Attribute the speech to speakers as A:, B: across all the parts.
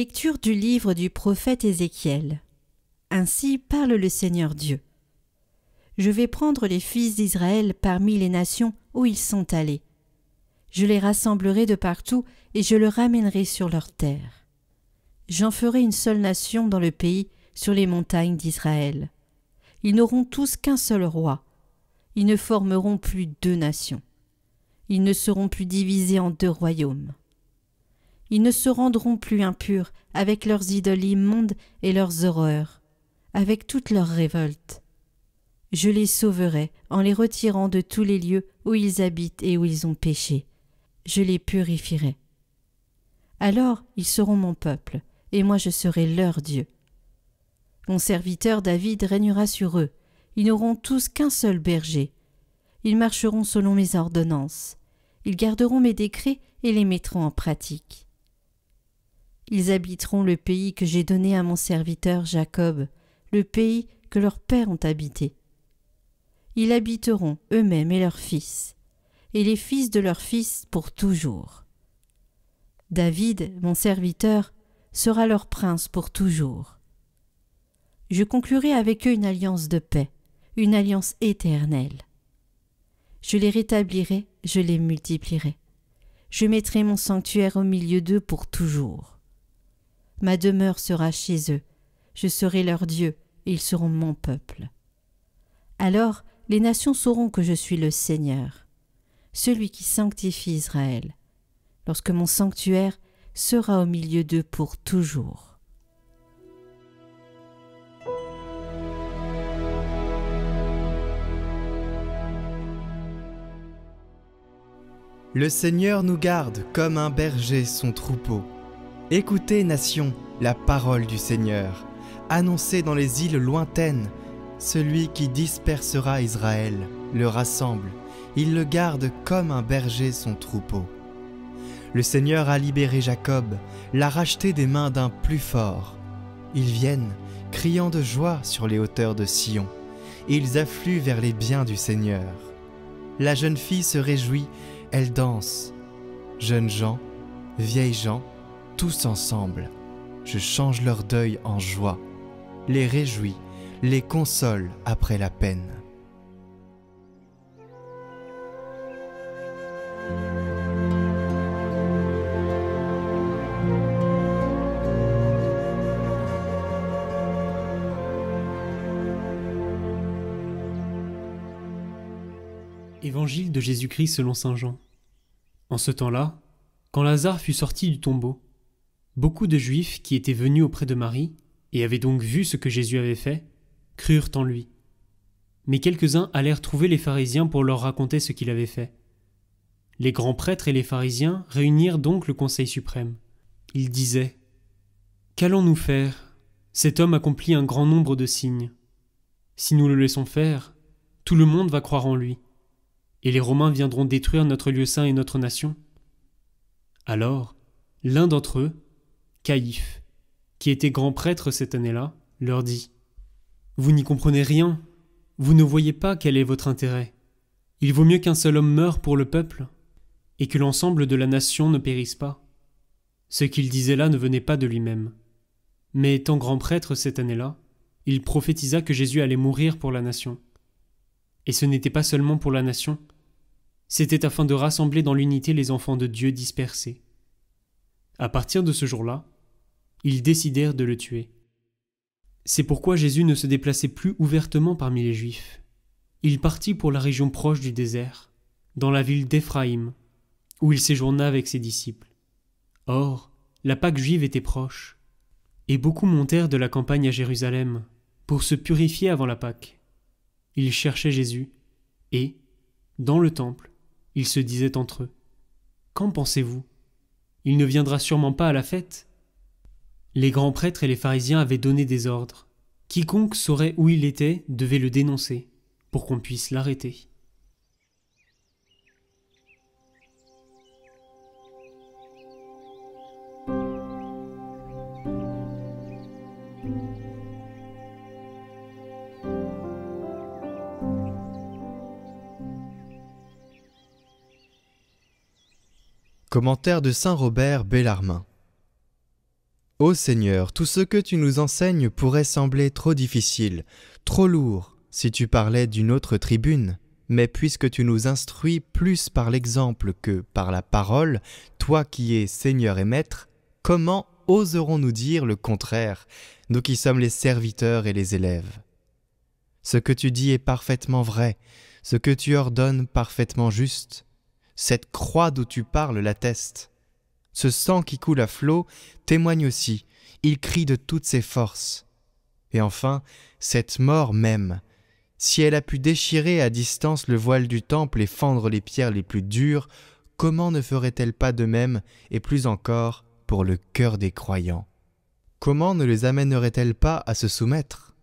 A: Lecture du livre du prophète Ézéchiel. Ainsi parle le Seigneur Dieu. Je vais prendre les fils d'Israël parmi les nations où ils sont allés. Je les rassemblerai de partout et je le ramènerai sur leur terre. J'en ferai une seule nation dans le pays, sur les montagnes d'Israël. Ils n'auront tous qu'un seul roi. Ils ne formeront plus deux nations. Ils ne seront plus divisés en deux royaumes. Ils ne se rendront plus impurs avec leurs idoles immondes et leurs horreurs, avec toutes leurs révoltes. Je les sauverai en les retirant de tous les lieux où ils habitent et où ils ont péché. Je les purifierai. Alors ils seront mon peuple, et moi je serai leur Dieu. Mon serviteur David régnera sur eux. Ils n'auront tous qu'un seul berger. Ils marcheront selon mes ordonnances. Ils garderont mes décrets et les mettront en pratique. Ils habiteront le pays que j'ai donné à mon serviteur Jacob, le pays que leurs pères ont habité. Ils habiteront eux-mêmes et leurs fils, et les fils de leurs fils pour toujours. David, mon serviteur, sera leur prince pour toujours. Je conclurai avec eux une alliance de paix, une alliance éternelle. Je les rétablirai, je les multiplierai. Je mettrai mon sanctuaire au milieu d'eux pour toujours. Ma demeure sera chez eux, je serai leur Dieu, et ils seront mon peuple. Alors les nations sauront que je suis le Seigneur, celui qui sanctifie Israël, lorsque mon sanctuaire sera au milieu d'eux pour toujours.
B: Le Seigneur nous garde comme un berger son troupeau. Écoutez, nations, la parole du Seigneur. Annoncez dans les îles lointaines, celui qui dispersera Israël le rassemble. Il le garde comme un berger son troupeau. Le Seigneur a libéré Jacob, l'a racheté des mains d'un plus fort. Ils viennent, criant de joie sur les hauteurs de Sion. Ils affluent vers les biens du Seigneur. La jeune fille se réjouit, elle danse. Jeunes gens, vieilles gens, tous ensemble, je change leur deuil en joie, les réjouis, les console après la peine.
C: Évangile de Jésus-Christ selon saint Jean. En ce temps-là, quand Lazare fut sorti du tombeau, beaucoup de Juifs qui étaient venus auprès de Marie, et avaient donc vu ce que Jésus avait fait, crurent en lui. Mais quelques-uns allèrent trouver les pharisiens pour leur raconter ce qu'il avait fait. Les grands prêtres et les pharisiens réunirent donc le conseil suprême. Ils disaient : « Qu'allons-nous faire ? Cet homme accomplit un grand nombre de signes. Si nous le laissons faire, tout le monde va croire en lui. Et les Romains viendront détruire notre lieu saint et notre nation. » Alors, l'un d'entre eux, Caïphe, qui était grand prêtre cette année-là, leur dit : « Vous n'y comprenez rien, vous ne voyez pas quel est votre intérêt. Il vaut mieux qu'un seul homme meure pour le peuple, et que l'ensemble de la nation ne périsse pas. » Ce qu'il disait là ne venait pas de lui-même. Mais étant grand prêtre cette année-là, il prophétisa que Jésus allait mourir pour la nation. Et ce n'était pas seulement pour la nation, c'était afin de rassembler dans l'unité les enfants de Dieu dispersés. À partir de ce jour-là, ils décidèrent de le tuer. C'est pourquoi Jésus ne se déplaçait plus ouvertement parmi les Juifs. Il partit pour la région proche du désert, dans la ville d'Éphraïm, où il séjourna avec ses disciples. Or, la Pâque juive était proche, et beaucoup montèrent de la campagne à Jérusalem pour se purifier avant la Pâque. Ils cherchaient Jésus, et, dans le temple, ils se disaient entre eux : « Qu'en pensez-vous ? Il ne viendra sûrement pas à la fête ?» Les grands prêtres et les pharisiens avaient donné des ordres. Quiconque saurait où il était devait le dénoncer, pour qu'on puisse l'arrêter.
B: Commentaire de saint Robert Bellarmin. Ô Seigneur, tout ce que tu nous enseignes pourrait sembler trop difficile, trop lourd, si tu parlais d'une autre tribune. Mais puisque tu nous instruis plus par l'exemple que par la parole, toi qui es Seigneur et Maître, comment oserons-nous dire le contraire, nous qui sommes les serviteurs et les élèves? Ce que tu dis est parfaitement vrai, ce que tu ordonnes parfaitement juste. Cette croix d'où tu parles l'atteste. Ce sang qui coule à flots témoigne aussi, il crie de toutes ses forces. Et enfin, cette mort même, si elle a pu déchirer à distance le voile du temple et fendre les pierres les plus dures, comment ne ferait-elle pas de même, et plus encore, pour le cœur des croyants? Comment ne les amènerait-elle pas à se soumettre?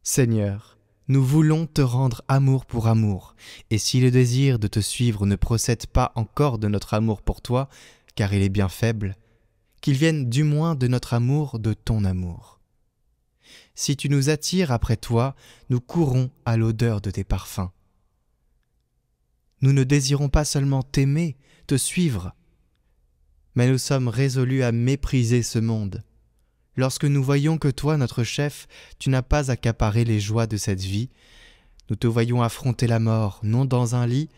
B: Seigneur, nous voulons te rendre amour pour amour, et si le désir de te suivre ne procède pas encore de notre amour pour toi, car il est bien faible, qu'il vienne du moins de notre amour de ton amour. Si tu nous attires après toi, nous courons à l'odeur de tes parfums. Nous ne désirons pas seulement t'aimer, te suivre, mais nous sommes résolus à mépriser ce monde. Lorsque nous voyons que toi, notre chef, tu n'as pas accaparé les joies de cette vie, nous te voyons affronter la mort, non dans un lit,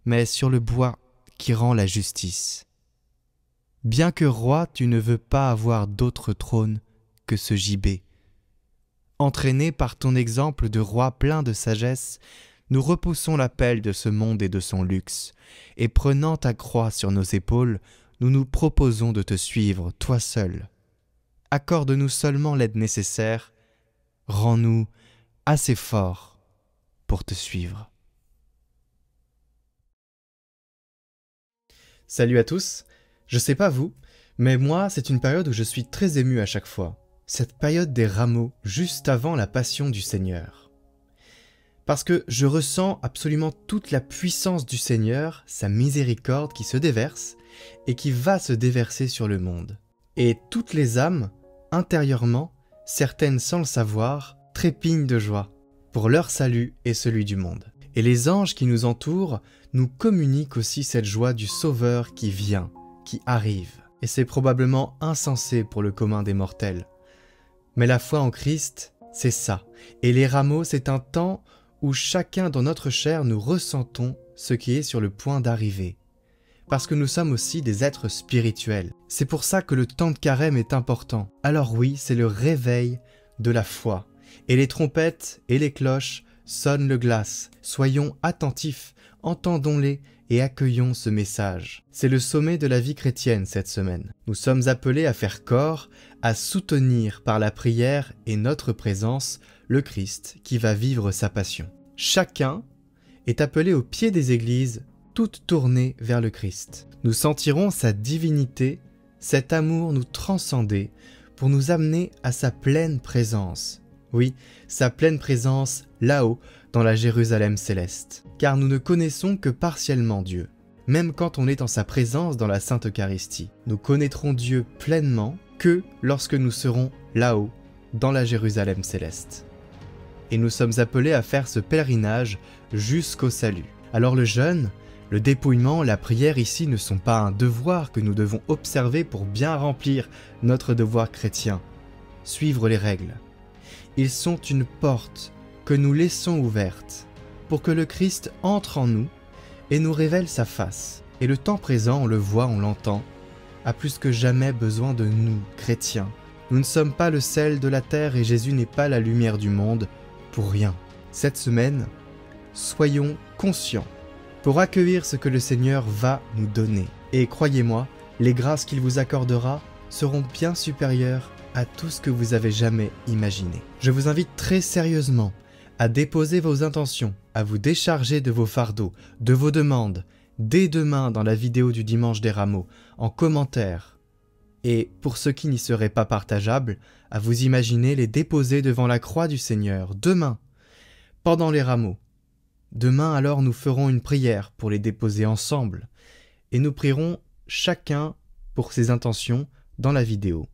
B: mais sur le bois qui rend la justice. Bien que roi, tu ne veux pas avoir d'autre trône que ce gibet. Entraînés par ton exemple de roi plein de sagesse, nous repoussons l'appel de ce monde et de son luxe, et prenant ta croix sur nos épaules, nous nous proposons de te suivre, toi seul. Accorde-nous seulement l'aide nécessaire, rends-nous assez forts pour te suivre. Salut à tous, je sais pas vous, mais moi c'est une période où je suis très ému à chaque fois. Cette période des rameaux, juste avant la passion du Seigneur. Parce que je ressens absolument toute la puissance du Seigneur, sa miséricorde qui se déverse et qui va se déverser sur le monde. Et toutes les âmes, intérieurement, certaines sans le savoir, trépignent de joie pour leur salut et celui du monde. Et les anges qui nous entourent nous communiquent aussi cette joie du Sauveur qui vient, qui arrive. Et c'est probablement insensé pour le commun des mortels. Mais la foi en Christ, c'est ça. Et les rameaux, c'est un temps où chacun dans notre chair nous ressentons ce qui est sur le point d'arriver. Parce que nous sommes aussi des êtres spirituels. C'est pour ça que le temps de carême est important. Alors oui, c'est le réveil de la foi. Et les trompettes et les cloches sonnent le glas. Soyons attentifs, entendons-les et accueillons ce message. C'est le sommet de la vie chrétienne cette semaine. Nous sommes appelés à faire corps, à soutenir par la prière et notre présence le Christ qui va vivre sa passion. Chacun est appelé au pied des églises, toutes tournées vers le Christ. Nous sentirons sa divinité, cet amour nous transcender pour nous amener à sa pleine présence. Oui, sa pleine présence là-haut, dans la Jérusalem céleste. Car nous ne connaissons que partiellement Dieu. Même quand on est en sa présence dans la Sainte Eucharistie, nous connaîtrons Dieu pleinement que lorsque nous serons là-haut, dans la Jérusalem céleste. Et nous sommes appelés à faire ce pèlerinage jusqu'au salut. Alors le jeûne, le dépouillement, la prière ici ne sont pas un devoir que nous devons observer pour bien remplir notre devoir chrétien, suivre les règles. Ils sont une porte que nous laissons ouverte pour que le Christ entre en nous et nous révèle sa face. Et le temps présent, on le voit, on l'entend, a plus que jamais besoin de nous, chrétiens. Nous ne sommes pas le sel de la terre et Jésus n'est pas la lumière du monde pour rien. Cette semaine, soyons conscients pour accueillir ce que le Seigneur va nous donner. Et croyez-moi, les grâces qu'il vous accordera seront bien supérieures à tout ce que vous avez jamais imaginé. Je vous invite très sérieusement à déposer vos intentions, à vous décharger de vos fardeaux, de vos demandes, dès demain dans la vidéo du dimanche des rameaux, en commentaire. Et pour ceux qui n'y seraient pas partageables, à vous imaginer les déposer devant la croix du Seigneur, demain, pendant les rameaux. Demain alors nous ferons une prière pour les déposer ensemble, et nous prierons chacun pour ses intentions dans la vidéo.